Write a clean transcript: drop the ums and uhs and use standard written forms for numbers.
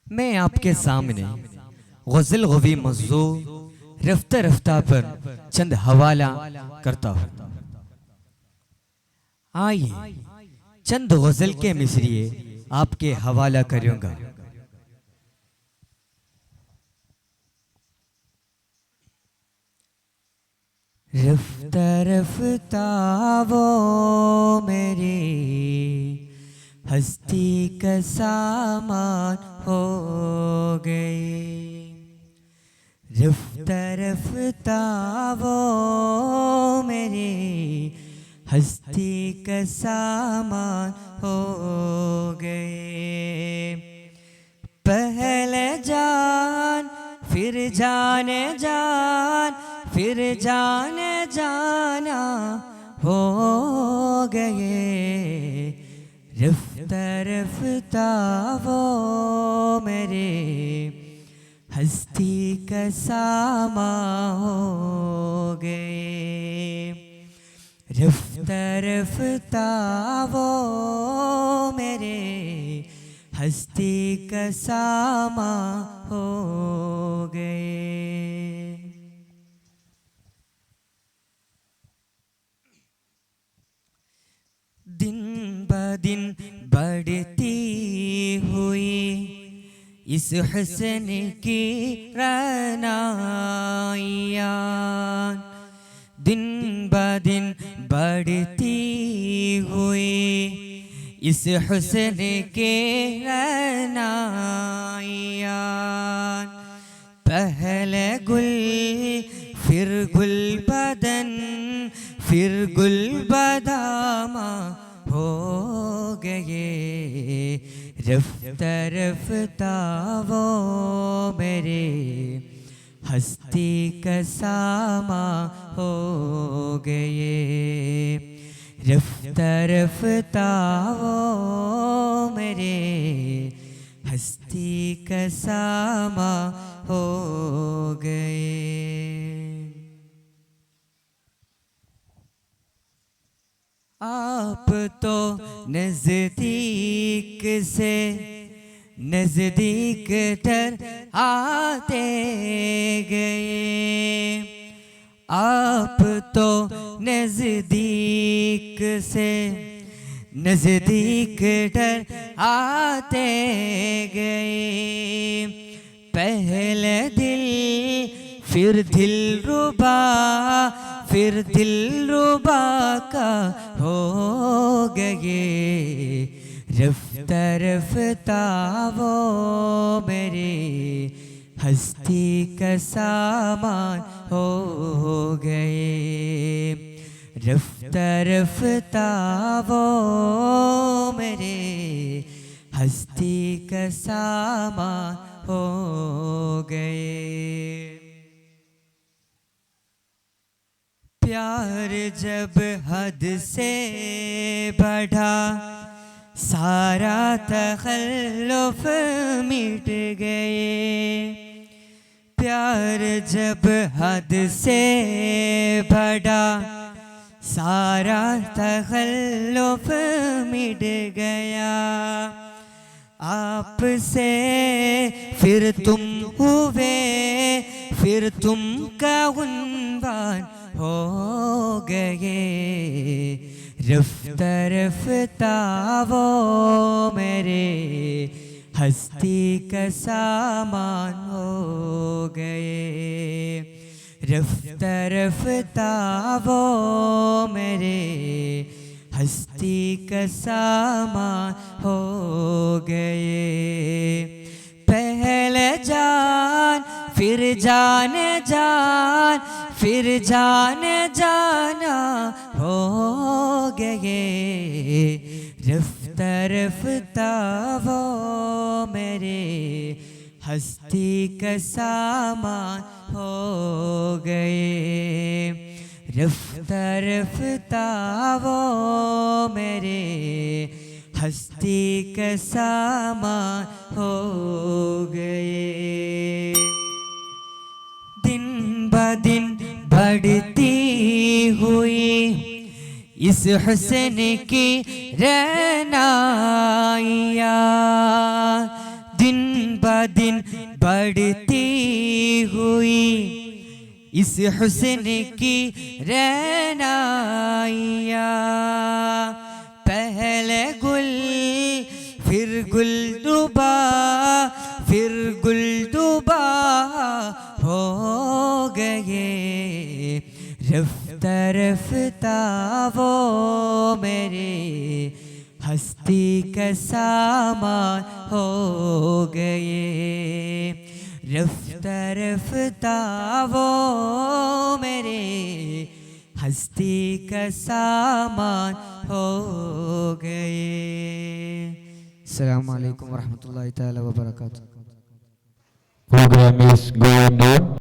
मैं आपके सामने गज़ल गवी मौज़ू रफ्ता रफ्ता पर चंद हवाला करता हूँ। आइए चंद गज़ल के मिसरिए आपके हवाला करूँगा। रफ्ता रफ्ता वो मेरी हस्ती का सामान हो गए। रफ्ता रफ्ता वो मेरी हस्ती का सामान हो गए। पहले जान फिर जाने जान फिर जाने जाना हो गए। रफ्ता रफ्ता वो मेरे हस्ती का सामा हो गए। रफ्ता रफ्ता वो मेरे हस्ती का सामा हो गए। दिन ब दिन बढ़ती हुई इस हुस्न की रनाइयाँ, दिन ब दिन बढ़ती हुई इस हुस्न के रनाइयाँ। पहले गुल फिर गुल बदन फिर गुल बदामा हो गए। रफ्ता रफ्ता वो मेरे हस्ती का सामा हो गए। रफ्ता रफ्ता वो मेरे हस्ती का सामा हो गए। आप तो नजदीक से नजदीक तर आते गए। आप तो नजदीक से नजदीक तर आते गए। पहले दिल फिर दिल रुबा फिर दिल रुबा का हो गए। रफ्ता रफ्ता वो मेरे हस्ती का सामान हो गए। रफ्ता रफ्ता वो मेरे हस्ती का सामान हो गए। प्यार जब हद से बढ़ा सारा तखल्लुफ मिट गए। प्यार जब हद से बढ़ा सारा तखल्लुफ मिट गया। आपसे फिर तुम हुए फिर तुम का उन्वान हो गए। रफ्ता रफ्ता वो मेरे हस्ती का सामान हो गए। रफ्ता रफ्ता वो मेरे हस्ती का सामान हो गए। पहले जान फिर जाने जान फिर जाने जाना हो गए। रफ्ता रफ्ता वो मेरे हस्ती का सामान हो गए। रफ्ता रफ्ता वो मेरे हस्ती का सामान हो गए। दिन ब दिन बढ़ती हुई इस हुस्न की रनाइयाँ, दिन ब दिन बढ़ती हुई इस हुस्न की रैनाइया, पहले गुल फिर गुलदुबा फिर गुलदुबा हो गए, रफ्ता रफ्ता वो मेरे हस्ती का सामान हो गए, रफ्ता रफ्ता वो मेरे हस्ती का सामान हो गए। अस्सलामु अलैकुम वरहमतुल्लाहि तआला वबरकातुहू। Program is going on.